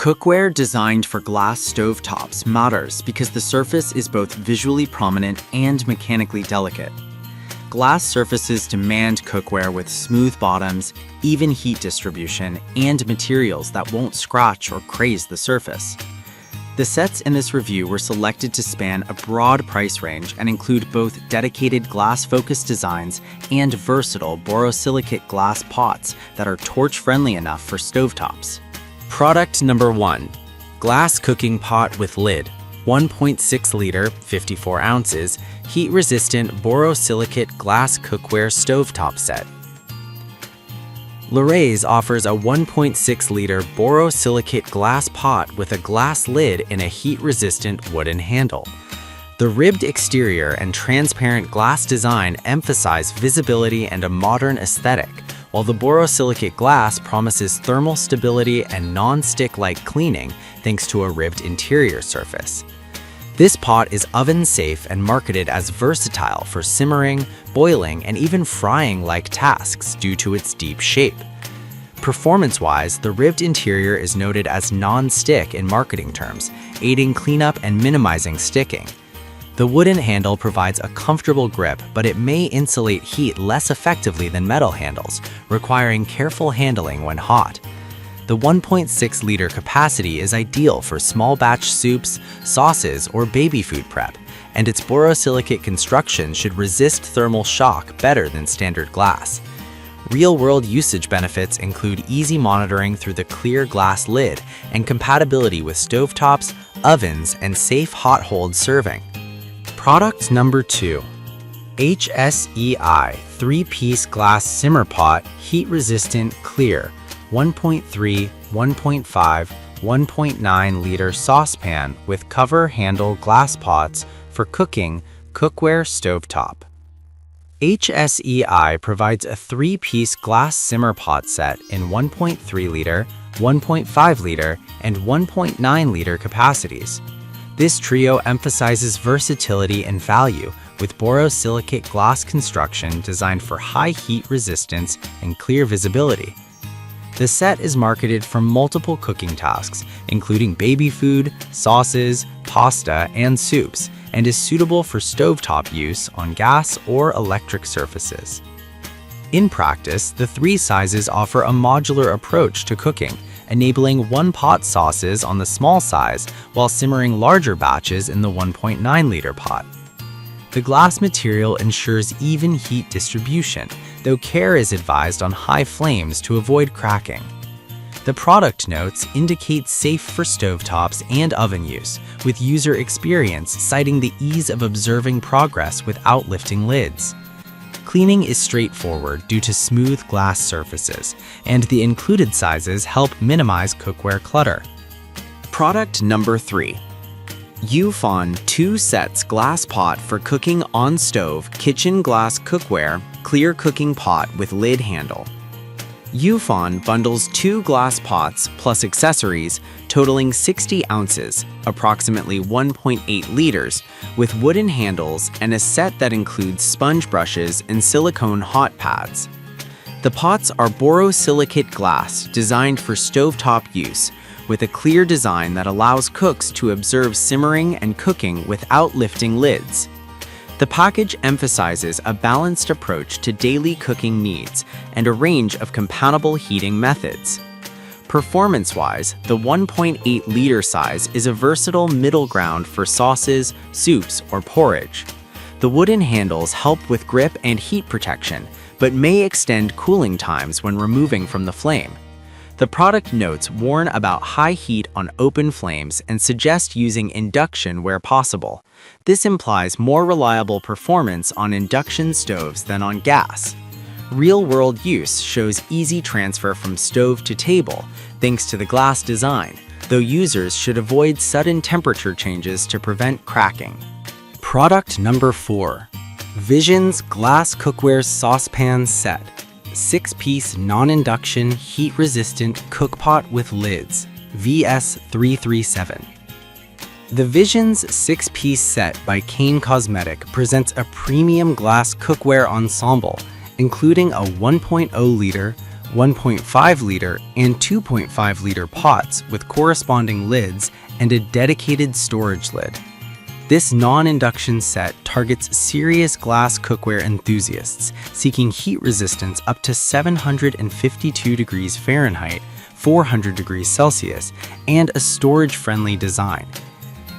Cookware designed for glass stovetops matters because the surface is both visually prominent and mechanically delicate. Glass surfaces demand cookware with smooth bottoms, even heat distribution, and materials that won't scratch or craze the surface. The sets in this review were selected to span a broad price range and include both dedicated glass-focused designs and versatile borosilicate glass pots that are torch-friendly enough for stovetops. Product number 1. Glass cooking pot with lid. 1.6 liter, 54 ounces, heat-resistant borosilicate glass cookware stovetop set. Loray's offers a 1.6 liter borosilicate glass pot with a glass lid and a heat-resistant wooden handle. The ribbed exterior and transparent glass design emphasize visibility and a modern aesthetic, while the borosilicate glass promises thermal stability and non-stick-like cleaning thanks to a ribbed interior surface. This pot is oven-safe and marketed as versatile for simmering, boiling, and even frying-like tasks due to its deep shape. Performance-wise, the ribbed interior is noted as non-stick in marketing terms, aiding cleanup and minimizing sticking. The wooden handle provides a comfortable grip, but it may insulate heat less effectively than metal handles, requiring careful handling when hot. The 1.6 liter capacity is ideal for small batch soups, sauces, or baby food prep, and its borosilicate construction should resist thermal shock better than standard glass. Real-world usage benefits include easy monitoring through the clear glass lid and compatibility with stovetops, ovens, and safe hot hold serving. Product number 2. HSEI 3-piece glass simmer pot, heat-resistant, clear, 1.3, 1.5, 1.9 liter saucepan with cover handle glass pots for cooking, cookware stovetop. HSEI provides a 3-piece glass simmer pot set in 1.3 liter, 1.5 liter, and 1.9 liter capacities. This trio emphasizes versatility and value with borosilicate glass construction designed for high heat resistance and clear visibility. The set is marketed for multiple cooking tasks, including baby food, sauces, pasta, and soups, and is suitable for stovetop use on gas or electric surfaces. In practice, the 3 sizes offer a modular approach to cooking, enabling one-pot sauces on the small size while simmering larger batches in the 1.9 liter pot. The glass material ensures even heat distribution, though care is advised on high flames to avoid cracking. The product notes indicate safe for stovetops and oven use, with user experience citing the ease of observing progress without lifting lids. Cleaning is straightforward due to smooth glass surfaces, and the included sizes help minimize cookware clutter. Product number 3. Yufon 2 sets glass pot for cooking on stove, kitchen glass cookware, clear cooking pot with lid handle. Yufon bundles 2 glass pots plus accessories totaling 60 ounces, approximately 1.8 liters, with wooden handles and a set that includes sponge brushes and silicone hot pads. The pots are borosilicate glass designed for stovetop use, with a clear design that allows cooks to observe simmering and cooking without lifting lids. The package emphasizes a balanced approach to daily cooking needs and a range of compatible heating methods. Performance-wise, the 1.8 liter size is a versatile middle ground for sauces, soups, or porridge. The wooden handles help with grip and heat protection, but may extend cooling times when removing from the flame. The product notes warn about high heat on open flames and suggest using induction where possible. This implies more reliable performance on induction stoves than on gas. Real-world use shows easy transfer from stove to table thanks to the glass design, though users should avoid sudden temperature changes to prevent cracking. Product number 4. Vision's Glass Cookware Saucepan Set. 6-piece non-induction heat-resistant cookpot with lids, VS337. The Vision's 6-piece set by Kane Cosmetic presents a premium glass cookware ensemble, including a 1.0 liter, 1.5-liter, and 2.5-liter pots with corresponding lids and a dedicated storage lid. This non-induction set targets serious glass cookware enthusiasts seeking heat resistance up to 752 degrees Fahrenheit, 400 degrees Celsius, and a storage-friendly design.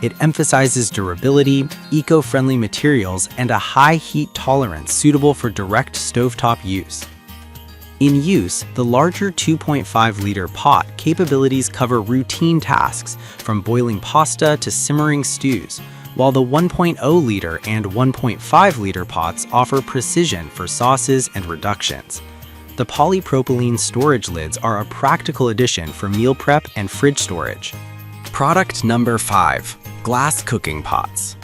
It emphasizes durability, eco-friendly materials, and a high heat tolerance suitable for direct stovetop use. In use, the larger 2.5-liter pot capabilities cover routine tasks from boiling pasta to simmering stews, while the 1.0-liter and 1.5-liter pots offer precision for sauces and reductions. The polypropylene storage lids are a practical addition for meal prep and fridge storage. Product number 5. Glass cooking pots.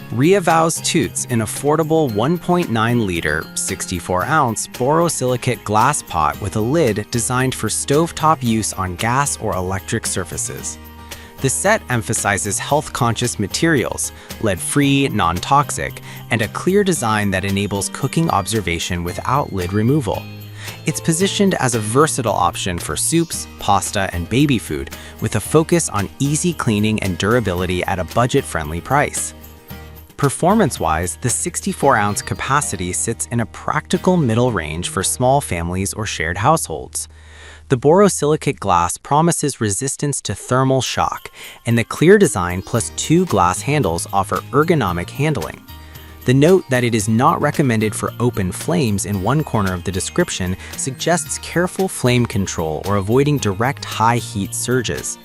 Reavows Toots an affordable 1.9-liter, 64-ounce borosilicate glass pot with a lid designed for stovetop use on gas or electric surfaces. The set emphasizes health-conscious materials, lead-free, non-toxic, and a clear design that enables cooking observation without lid removal. It's positioned as a versatile option for soups, pasta, and baby food, with a focus on easy cleaning and durability at a budget-friendly price. Performance-wise, the 64-ounce capacity sits in a practical middle range for small families or shared households. The borosilicate glass promises resistance to thermal shock, and the clear design plus 2 glass handles offer ergonomic handling. The note that it is not recommended for open flames in one corner of the description suggests careful flame control or avoiding direct high heat surges.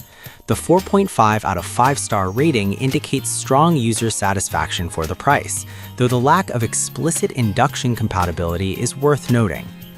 The 4.5 out of 5-star rating indicates strong user satisfaction for the price, though the lack of explicit induction compatibility is worth noting.